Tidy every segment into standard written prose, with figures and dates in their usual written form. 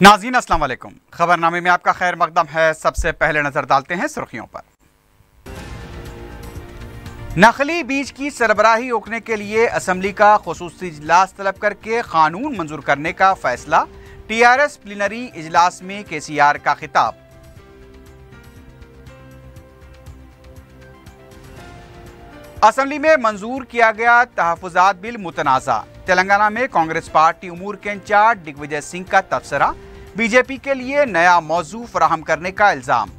नाज़रीन अस्सलाम वालेकुम। खबरनामे में आपका खैर मकदम है। सबसे पहले नजर डालते हैं सुर्खियों पर। नकली बीज की सरबराही रोकने के लिए असम्बली का खुसूसी इजलास तलब करके कानून मंजूर करने का फैसला। टीआरएस प्लीनरी इजलास में केसीआर का खिताब। असम्बली में मंजूर किया गया तहफुजात बिल मुतनाज़ा। तेलंगाना में कांग्रेस पार्टी उमूर के इंचार्ज दिग्विजय सिंह का तबसरा। बीजेपी के लिए नया मौजू फराहम करने का इल्जाम।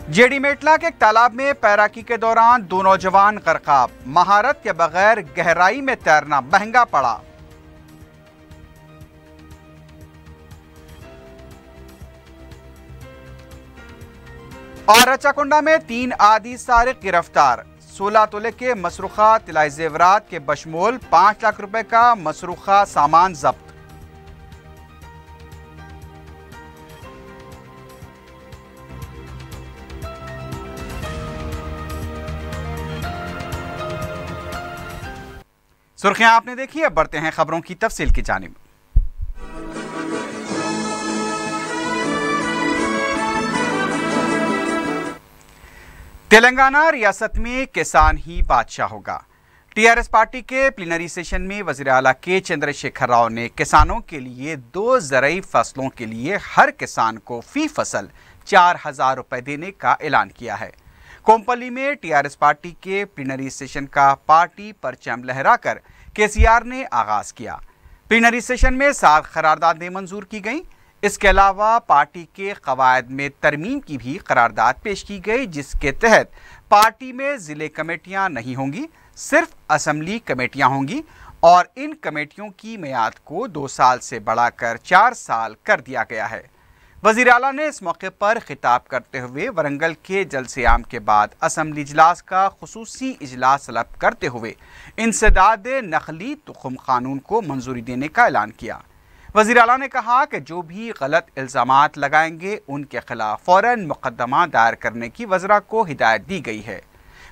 जेडी मेटला के एक तालाब में तैराकी के दौरान 2 नौजवान गर्काब। महारत के बगैर गहराई में तैरना महंगा पड़ा। और रचाकुंडा में 3 आदि सारिक गिरफ्तार। 16 तोले के मसरूखा तिलाई जेवरात के बशमूल 5 लाख रुपए का मसरूखा सामान जब्त। सुर्खियां आपने देखी, अब बढ़ते हैं खबरों की तफसील की जानिब। तेलंगाना रियासत में किसान ही बादशाह होगा। टीआरएस पार्टी के प्लीनरी सेशन में वज़ीर आला के चंद्रशेखर राव ने किसानों के लिए 2 ज़रई फसलों के लिए हर किसान को फी फसल 4,000 रुपए देने का ऐलान किया है। कोम्पली में टीआरएस पार्टी के प्लीनरी सेशन का पार्टी परचम लहराकर केसीआर ने आगाज किया। प्लीनरी सेशन में 7 करारदादें मंजूर की गईं। इसके अलावा पार्टी के कवायद में तरमीम की भी करारदाद पेश की गई, जिसके तहत पार्टी में जिले कमेटियां नहीं होंगी, सिर्फ असम्बली कमेटियां होंगी और इन कमेटियों की मियाद को 2 साल से बढ़ाकर 4 साल कर दिया गया है। वज़ीर आला ने इस मौके पर खिताब करते हुए वरंगल के जलसे-आम के बाद असम्बली इजलास का खुसूसी इजलास तलब करते हुए इंसदाद नकली तुखम कानून को मंजूरी देने का ऐलान किया। वज़ीर आला ने कहा कि जो भी गलत इल्ज़ामात लगाएंगे उनके खिलाफ फ़ौरन मुकदमा दायर करने की वज़रा को हिदायत दी गई है।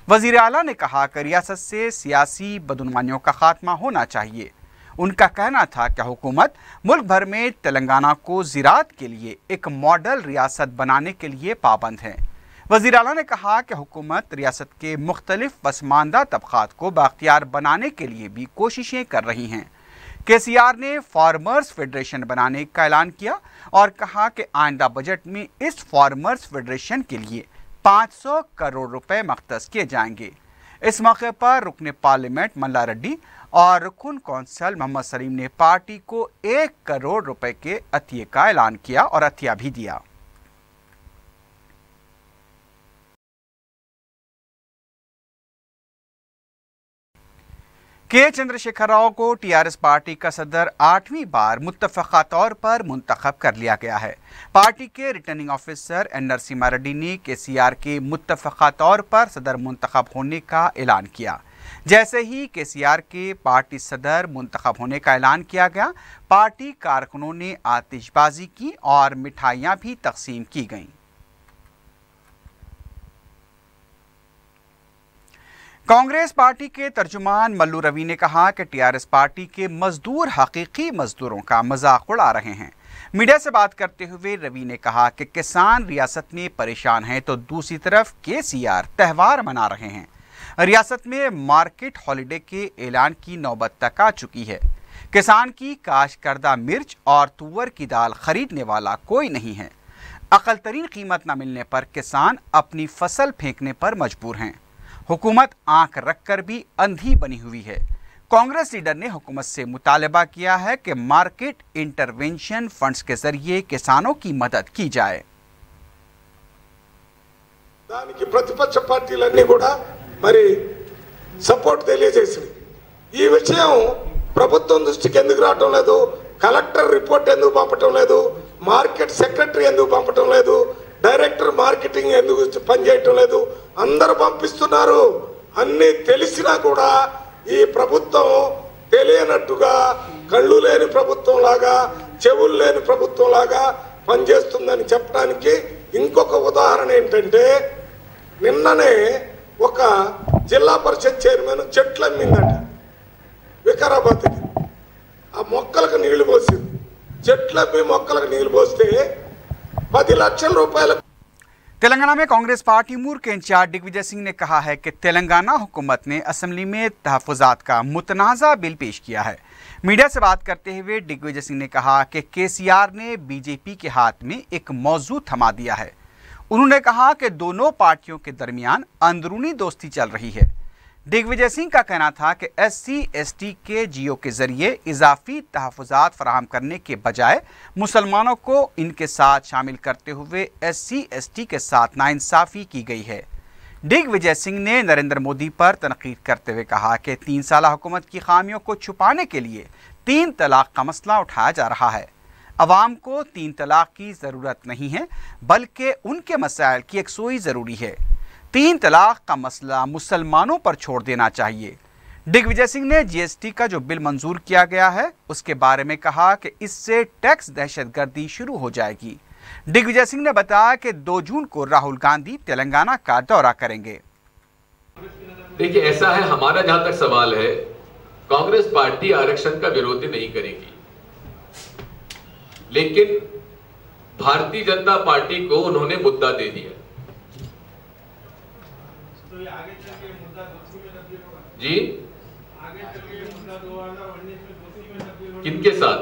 वज़ीर आला ने कहा कि रियासत से सियासी बदनुमानियों का खात्मा होना चाहिए। उनका कहना था कि हुकूमत मुल्क भर में तेलंगाना को ज़राअत के लिए एक मॉडल रियासत बनाने के लिए पाबंद है। वज़ीर आला ने कहा कि हुकूमत रियासत के मुख्तलिफ पसमानदा तबक़ात को बाख्तियार बनाने के लिए भी कोशिशें कर रही हैं। केसीआर ने फार्मर्स फेडरेशन बनाने का ऐलान किया और कहा कि आइंदा बजट में इस फार्मर्स फेडरेशन के लिए 500 करोड़ रुपए मख्तस किए जाएंगे। इस मौके पर रुकन पार्लियामेंट मल्ला रेड्डी और रुकन कौंसल मोहम्मद सलीम ने पार्टी को 1 करोड़ रुपए के अतिये का ऐलान किया और अतिया भी दिया। के चंद्रशेखर राव को टीआरएस पार्टी का सदर 8वीं बार मुत्तफ़क़ा तौर पर मुंतखब कर लिया गया है। पार्टी के returning officer N Narasimha Reddy ने केसीआर के मुत्तफ़क़ा तौर पर सदर मुंतखब होने का ऐलान किया। जैसे ही केसीआर के पार्टी सदर मुंतखब होने का ऐलान किया गया, पार्टी कारकुनों ने आतिशबाजी की और मिठाइयाँ भी तकसीम की गईं। कांग्रेस पार्टी के तर्जुमान मल्लू रवि ने कहा कि टीआरएस पार्टी के मजदूर हकीकी मजदूरों का मजाक उड़ा रहे हैं। मीडिया से बात करते हुए रवि ने कहा कि किसान रियासत में परेशान हैं तो दूसरी तरफ केसीआर त्यौहार मना रहे हैं। रियासत में मार्केट हॉलिडे के ऐलान की नौबत तक आ चुकी है। किसान की काश्त करदा मिर्च और तुअर की दाल खरीदने वाला कोई नहीं है। अकल तरीन कीमत न मिलने पर किसान अपनी फसल फेंकने पर मजबूर हैं। हुकूमत आंख रखकर भी अंधी बनी हुई है। कांग्रेस लीडर ने हुकूमत से मुतालबा किया है कि मार्केट इंटरवेंशन फंड्स के जरिए किसानों की मदद की जाए। దానికి ప్రతిపక్ష పార్టీలన్నీ కూడా మరి సపోర్ట్ తెలియజేసింది। ఈ విషయం ప్రభుత్వం దృష్టికి ఎందుకు రావటం లేదు, కలెక్టర్ రిపోర్ట్ ఎందుకు పంపటం లేదు, మార్కెట్ సెక్రటరీ ఎందుకు పంపటం లేదు, డైరెక్టర్ మార్కెటింగ్ ఎందుకు పనిచేయటం లేదు, అందరూ పంపిస్తున్నారు। అన్నీ తెలిసినా కూడా ఈ ప్రభుత్వం తెలియనట్టుగా కళ్ళు లేని ప్రభుత్వం లాగా చెవులు లేని ప్రభుత్వం లాగా పనిచేస్తుందని చెప్పడానికి ఇంకొక ఉదాహరణ ఏంటంటే నిన్ననే ఒక జిల్లా పరిషత్ చైర్మన్ చెట్లు అమ్మిందట వికారాబాద్ హైదరాబాద్కి ఆ మొక్కలకు నీళ్లు పోసింది. చెట్లపై మొక్కలకు నీళ్లు పోస్తే 10 లక్షల రూపాయల। तेलंगाना में कांग्रेस पार्टी मूर के इंचार्ज दिग्विजय सिंह ने कहा है कि तेलंगाना हुकूमत ने असेंबली में तहफ़्फ़ुज़ात का मुतनाज़ा बिल पेश किया है। मीडिया से बात करते हुए दिग्विजय सिंह ने कहा कि केसीआर ने बीजेपी के हाथ में एक मौजू थमा दिया है। उन्होंने कहा कि दोनों पार्टियों के दरमियान अंदरूनी दोस्ती चल रही है। दिग्विजय सिंह का कहना था कि SC/ST के जियो के जरिए इजाफी तहफ़्फ़ुज़ात फराहम करने के बजाय मुसलमानों को इनके साथ शामिल करते हुए SC/ST के साथ नाइंसाफ़ी की गई है। दिग्विजय सिंह ने नरेंद्र मोदी पर तनकीद करते हुए कहा कि 3 साल हुकूमत की खामियों को छुपाने के लिए 3 तलाक का मसला उठाया जा रहा है। अवाम को 3 तलाक की ज़रूरत नहीं है, बल्कि उनके मसाइल की यकसुई ज़रूरी है। 3 तलाक का मसला मुसलमानों पर छोड़ देना चाहिए। दिग्विजय सिंह ने GST का जो बिल मंजूर किया गया है उसके बारे में कहा कि इससे टैक्स दहशतगर्दी शुरू हो जाएगी। दिग्विजय सिंह ने बताया कि 2 जून को राहुल गांधी तेलंगाना का दौरा करेंगे। देखिए, ऐसा है, हमारा जहां तक सवाल है, कांग्रेस पार्टी आरक्षण का विरोध नहीं करेगी, लेकिन भारतीय जनता पार्टी को उन्होंने मुद्दा दे दिया। जी, किनके साथ?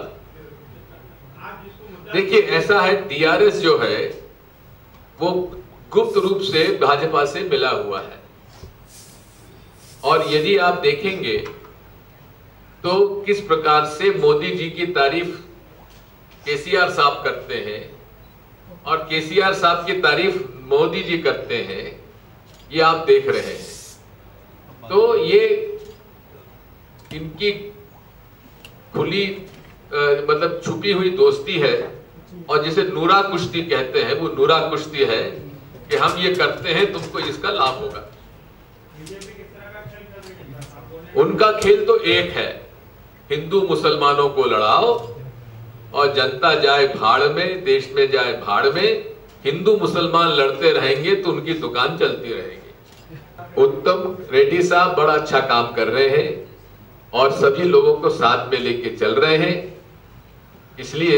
देखिए, ऐसा है, TRS जो है वो गुप्त रूप से भाजपा से मिला हुआ है, और यदि आप देखेंगे तो किस प्रकार से मोदी जी की तारीफ केसीआर साहब करते हैं और केसीआर साहब की तारीफ मोदी जी करते हैं, ये आप देख रहे हैं। तो ये इनकी खुली मतलब छुपी हुई दोस्ती है, और जिसे नूरा कुश्ती कहते हैं, वो नूरा कुश्ती है कि हम ये करते हैं, तुमको इसका लाभ होगा। उनका खेल तो एक है, हिंदू मुसलमानों को लड़ाओ और जनता जाए भाड़ में, देश में जाए भाड़ में। हिंदू मुसलमान लड़ते रहेंगे तो उनकी दुकान चलती रहेगी। उत्तम रेड्डी साहब बड़ा अच्छा काम कर रहे हैं और सभी लोगों को साथ में लेके चल रहे हैं, इसलिए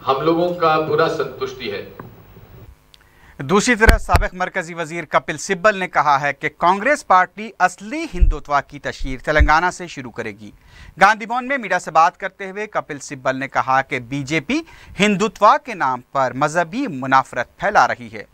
हम लोगों का पूरा संतुष्टि है। दूसरी तरफ साबिक मरकजी वजीर कपिल सिब्बल ने कहा है कि कांग्रेस पार्टी असली हिंदुत्व की तशहीर तेलंगाना से शुरू करेगी। गांधी भवन में मीडिया से बात करते हुए कपिल सिब्बल ने कहा कि बीजेपी हिंदुत्व के नाम पर मजहबी मुनाफरत फैला रही है।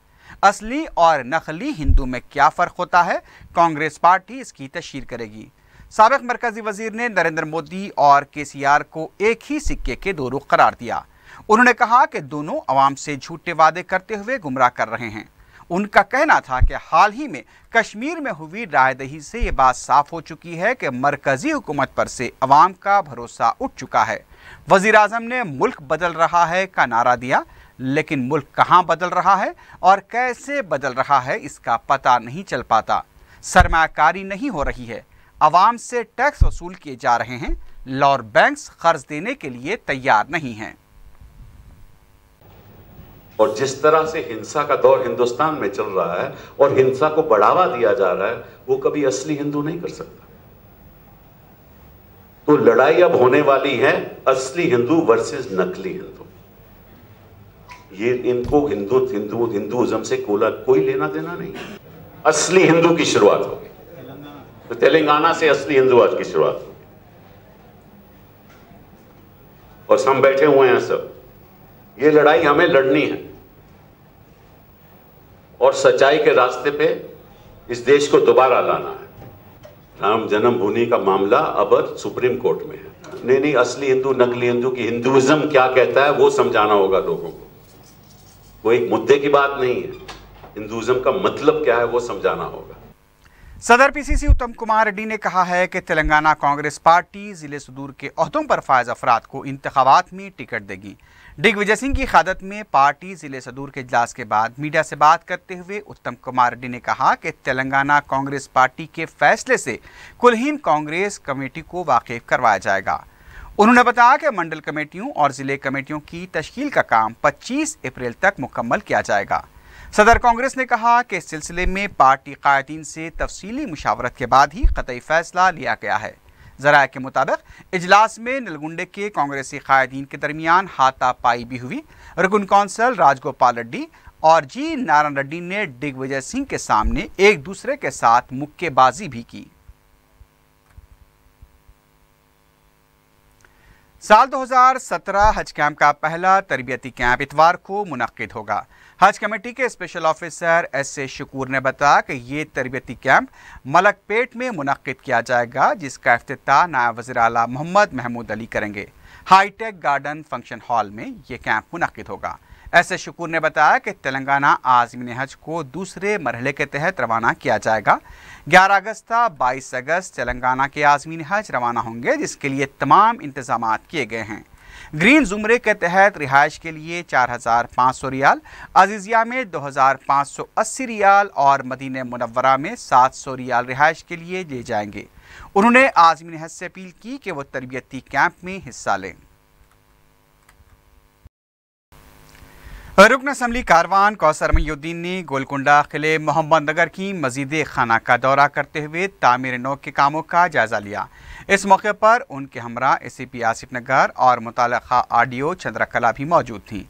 असली और नकली हिंदू में क्या फ़र्क होता है, कांग्रेस पार्टी इसकी तशहीर करेगी। साबिक मरकजी वजीर ने नरेंद्र मोदी और केसीआर को एक ही सिक्के के 2 रुख करार दिया। उन्होंने कहा कि दोनों अवाम से झूठे वादे करते हुए गुमराह कर रहे हैं। उनका कहना था कि हाल ही में कश्मीर में हुई रायदही से ये बात साफ हो चुकी है कि मरकजी हुकूमत पर से अवाम का भरोसा उठ चुका है। वजीर आज़म ने मुल्क बदल रहा है का नारा दिया, लेकिन मुल्क कहाँ बदल रहा है और कैसे बदल रहा है इसका पता नहीं चल पाता। सरमायाकारी नहीं हो रही है, अवाम से टैक्स वसूल किए जा रहे हैं, और बैंक्स कर्ज देने के लिए तैयार नहीं हैं। और जिस तरह से हिंसा का दौर हिंदुस्तान में चल रहा है और हिंसा को बढ़ावा दिया जा रहा है, वो कभी असली हिंदू नहीं कर सकता। तो लड़ाई अब होने वाली है असली हिंदू वर्सेस नकली हिंदू। ये इनको हिंदुइज्म से कोई लेना देना नहीं है। असली हिंदू की शुरुआत होगी, तो तेलंगाना से असली हिंदू आज की शुरुआत होगी। और हम बैठे हुए हैं सब, ये लड़ाई हमें लड़नी है और सच्चाई के रास्ते पे इस देश को दोबारा लाना है। राम जन्मभूमि का मामला अब सुप्रीम कोर्ट में है। नहीं, असली हिंदू नकली हिंदू की हिंदुइज्म क्या कहता है वो समझाना होगा लोगों को। वो एक मुद्दे की बात नहीं है, हिंदुइज्म का मतलब क्या है वो समझाना होगा। सदर PCC उत्तम कुमार रेड्डी ने कहा है कि तेलंगाना कांग्रेस पार्टी जिले सुदूर के ओहदों पर फायज अफराद को इंतखाबात में टिकट देगी। दिग्विजय सिंह की क़यादत में पार्टी जिले सदूर के इजलास के बाद मीडिया से बात करते हुए उत्तम कुमार रेड्डी ने कहा कि तेलंगाना कांग्रेस पार्टी के फैसले से कुलहीन कांग्रेस कमेटी को वाकिफ करवाया जाएगा। उन्होंने बताया कि मंडल कमेटियों और ज़िले कमेटियों की तश्कील का काम 25 अप्रैल तक मुकम्मल किया जाएगा। सदर कांग्रेस ने कहा कि इस सिलसिले में पार्टी कायदीन से तफसीली मुशावरत के बाद ही क़तई फैसला लिया गया है। जराये के मुताबिक इजलास में नलगुंडे के कांग्रेसी कायदीन के दरमियान हाथापाई भी हुई। रुकन कौंसल राजगोपाल रेड्डी और जी नारायण रेड्डी ने दिग्विजय सिंह के सामने एक दूसरे के साथ मुक्केबाजी भी की। साल 2017 हज कैंप का पहला तरबियती कैंप इतवार को मुनक्किद होगा। हज कमेटी के स्पेशल ऑफिसर एस.ए. शकूर ने बताया कि ये तरबियती कैंप मलकपेट में मुनक्किद किया जाएगा, जिसका इफ्तिताह नायब वज़ीर आला मोहम्मद महमूद अली करेंगे। हाईटेक गार्डन फंक्शन हॉल में ये कैंप मुनक्किद होगा। एस.ए. शकूर ने बताया कि तेलंगाना आज़मीन हज को दूसरे मरहले के तहत रवाना किया जाएगा। 11 अगस्त था 22 अगस्त तेलंगाना के आज़मीन हज रवाना होंगे, जिसके लिए तमाम इंतजाम किए गए हैं। ग्रीन जुमरे के तहत रिहाइश के लिए 4500 रियाल, अजीजिया में 2580 रियाल और मदीना मुनव्वरा में 700 रियाल रिहाइश के लिए ले जाएंगे। उन्होंने आज़मीन हज से अपील की कि वो तरबियती कैंप में हिस्सा लें। रुकन असम्बली कारवान कौसर मईउद्दीन ने गोलकुंडा किले मोहम्मद नगर की मस्जिद खाना का दौरा करते हुए तामीर नौ के कामों का जायजा लिया। इस मौके पर उनके हमरा एसीपी आसिफ नगर और मुताल्लिका आरडीओ चंद्रकला भी मौजूद थीं।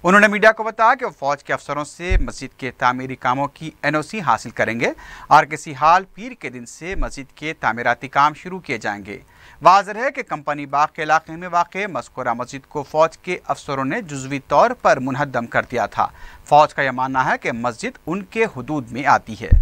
उन्होंने मीडिया को बताया कि वो फौज के अफसरों से मस्जिद के तामीरी कामों की एनओसी हासिल करेंगे और किसी हाल पीर के दिन से मस्जिद के तामीराती काम शुरू किए जाएंगे। वाज़ेह है कि कंपनी बाग के इलाके में वाक़ मज़कूरा मस्जिद को फौज के अफसरों ने जुज़वी तौर पर मुनहद्दम कर दिया था। फौज का यह मानना है कि मस्जिद उनके हुदूद में आती है।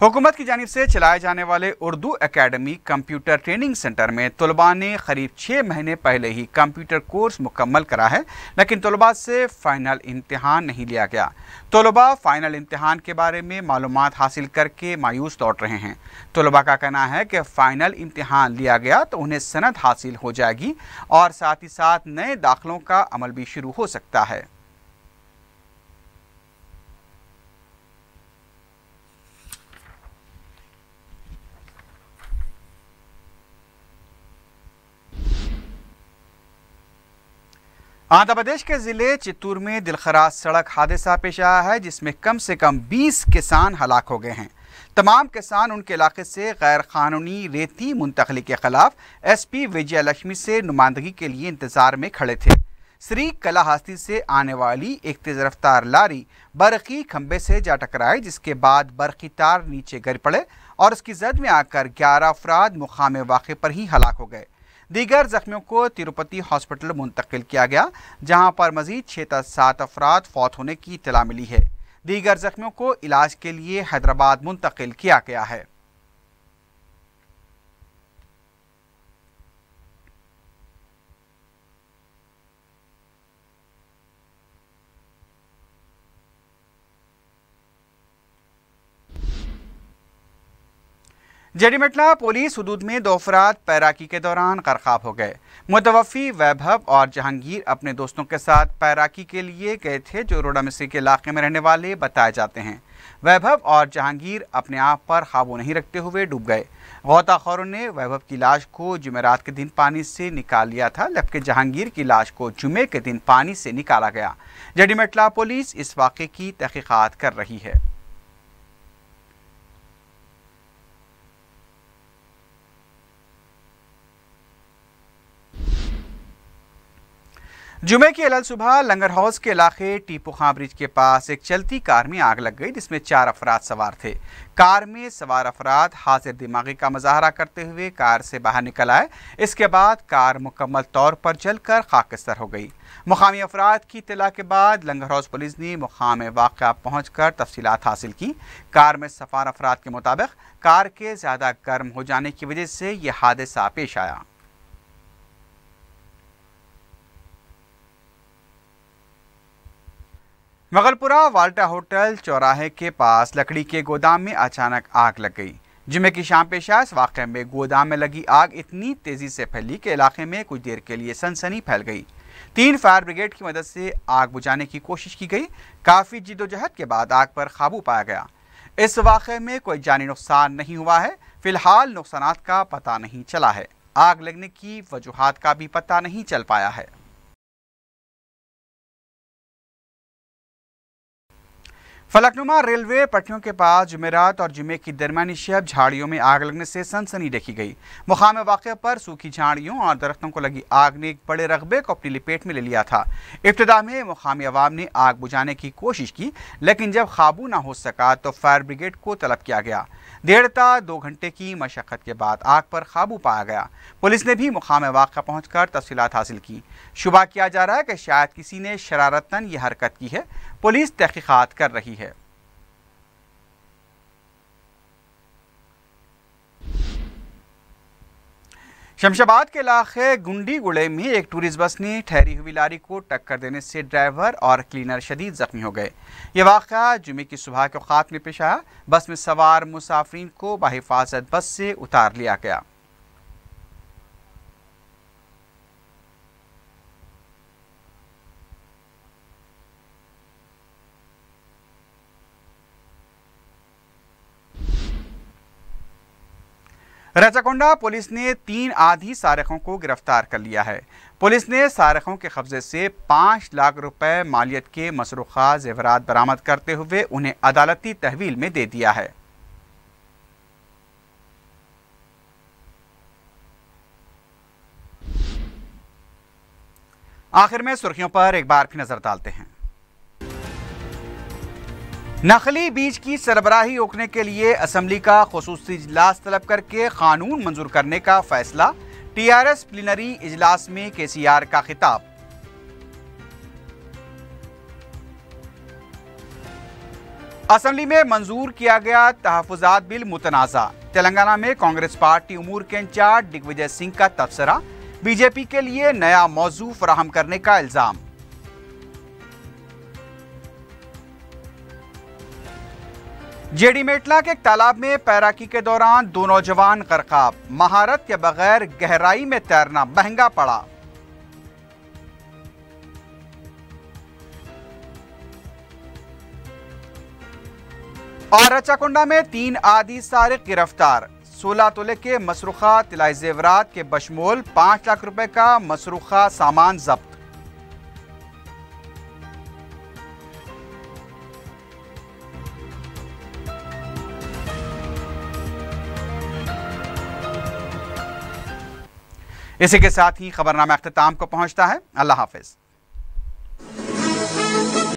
हुकूमत की जानिब से चलाए जाने वाले Urdu academy computer training centre में तलबा ने करीब 6 महीने पहले ही कंप्यूटर कोर्स मुकम्मल करा है, लेकिन तलबा से फ़ाइनल इम्तिहान नहीं लिया गया। तलबा फ़ाइनल इम्तिहान के बारे में मालूमात हासिल करके मायूस लौट रहे हैं। तलबा का कहना है कि फ़ाइनल इम्तिहान लिया गया तो उन्हें सनद हासिल हो जाएगी और साथ ही साथ नए दाखिलों का अमल भी शुरू हो सकता है। आंध्र प्रदेश के जिले चित्तूर में दिलखराज सड़क हादसा पेश आया है, जिसमें कम से कम 20 किसान हलाक हो गए हैं। तमाम किसान उनके इलाके से गैर कानूनी रेती मुंतकली के खिलाफ एसपी विजय लक्ष्मी से नुमाइंदगी के लिए इंतजार में खड़े थे। श्री कलाहस्ती से आने वाली एक तेज रफ्तार लारी बरकी खंबे से जा टकराई, जिसके बाद बरकी तार नीचे गिर पड़े और उसकी जद में आकर 11 अफराद मुकाम वाक़े पर ही हलाक हो गए। दीगर जख्मियों को तिरुपति हॉस्पिटल मुंतकिल किया गया, जहां पर मजीद 6 से 7 अफराद फौत होने की इत्तला मिली है। दीगर जख्मियों को इलाज के लिए हैदराबाद मुंतकिल किया गया है। जड़ीमटला पुलिस हदूद में 2 अफराद पैराकी के दौरान गरकाब हो गए। मुतवफ़ी वैभव और जहांगीर अपने दोस्तों के साथ पैराकी के लिए गए थे, जो रोडा मिस्री के इलाके में रहने वाले बताए जाते हैं। वैभव और जहांगीर अपने आप पर काबू नहीं रखते हुए डूब गए। गौताखोरों ने वैभव की लाश को जुमेरात के दिन पानी से निकाल लिया था, जबकि जहांगीर की लाश को जुमे के दिन पानी से निकाला गया। जड़ीमटला पुलिस इस वाक़े की तहकीकात कर रही है। जुमे की अलल सुबह लंगर हाउस के इलाके टीपू खां ब्रिज के पास एक चलती कार में आग लग गई, जिसमें 4 अफराद सवार थे। कार में सवार अफराद हाजिर दिमागी का मुजाहरा करते हुए कार से बाहर निकल आए। इसके बाद कार मुकम्मल तौर पर जलकर खाकस्तर हो गई। मुकामी अफराद की इत्तला के बाद लंगर हाउस पुलिस ने मुकाम वाक़या पहुंचकर तफसीलात हासिल की। कार में सवार अफराद के मुताबिक कार के ज़्यादा गर्म हो जाने की वजह से यह हादसा पेश आया। मगलपुरा वाल्टा होटल चौराहे के पास लकड़ी के गोदाम में अचानक आग लग गई। जुमे की शाम पेश आया इस वाक़े में गोदाम में लगी आग इतनी तेज़ी से फैली कि इलाके में कुछ देर के लिए सनसनी फैल गई। 3 फायर ब्रिगेड की मदद से आग बुझाने की कोशिश की गई। काफ़ी जिद्दोजहद के बाद आग पर काबू पाया गया। इस वाक़े में कोई जानी नुकसान नहीं हुआ है। फिलहाल नुकसानात का पता नहीं चला है। आग लगने की वजूहात का भी पता नहीं चल पाया है। फलकनुमा रेलवे पटरियों के पास जुमेरात और जुमे की दरमियानी शब झाड़ियों में आग लगने से सनसनी देखी गई। मुकाम वाक़े पर सूखी झाड़ियों और दरख्तों को लगी आग ने एक बड़े रकबे को अपनी लपेट में ले लिया था। इब्तिदा में मुकामी अवाम ने आग बुझाने की कोशिश की, लेकिन जब काबू न हो सका तो फायर ब्रिगेड को तलब किया गया। 1.5-2 घंटे की मशक्क़त के बाद आग पर काबू पाया गया। पुलिस ने भी मुकाम वाक़ा पहुँचकर तफसीलात हासिल की। शुबा किया जा रहा है कि शायद किसी ने शरारतन यह हरकत की है। पुलिस तहकीकात कर रही है। शमशाबाद के इलाके गुंडी गुड़े में एक टूरिस्ट बस ने ठहरी हुई लारी को टक्कर देने से ड्राइवर और क्लीनर शदीद जख्मी हो गए। ये वाक़या जुमे की सुबह के औक़ात में पेश आया। बस में सवार मुसाफिरीन को बाहिफाजत बस से उतार लिया गया। रचाकोंडा पुलिस ने 3 आधी सारिकों को गिरफ्तार कर लिया है। पुलिस ने सारिकों के कब्जे से 5 लाख रुपए मालियत के मसरूखा जेवरात बरामद करते हुए उन्हें अदालती तहवील में दे दिया है। आखिर में सुर्खियों पर एक बार फिर नजर डालते हैं। नकली बीज की सरबराही रोकने के लिए असम्बली का खुसूसी इजलास तलब करके कानून मंजूर करने का फैसला। टीआरएस प्लीनरी इजलास में केसीआर का खिताब। असम्बली में मंजूर किया गया तहफुजात बिल मुतनाज़ा। तेलंगाना में कांग्रेस पार्टी उमूर के इंचार्ज दिग्विजय सिंह का तबसरा। बीजेपी के लिए नया मौजू फराहम करने का इल्जाम। जेडी मेटला के एक तालाब में तैराकी के दौरान 2 नौजवान गर्काब। महारत के बगैर गहराई में तैरना महंगा पड़ा। और रचाकोंडा में 3 आदी सारिक गिरफ्तार। 16 तोले के मसरूखा तिलाई जेवरात के बशमूल 5 लाख रुपए का मसरूखा सामान जब्त। इसी के साथ ही खबरनामा अख्तिताम को पहुंचता है। अल्लाह हाफिज।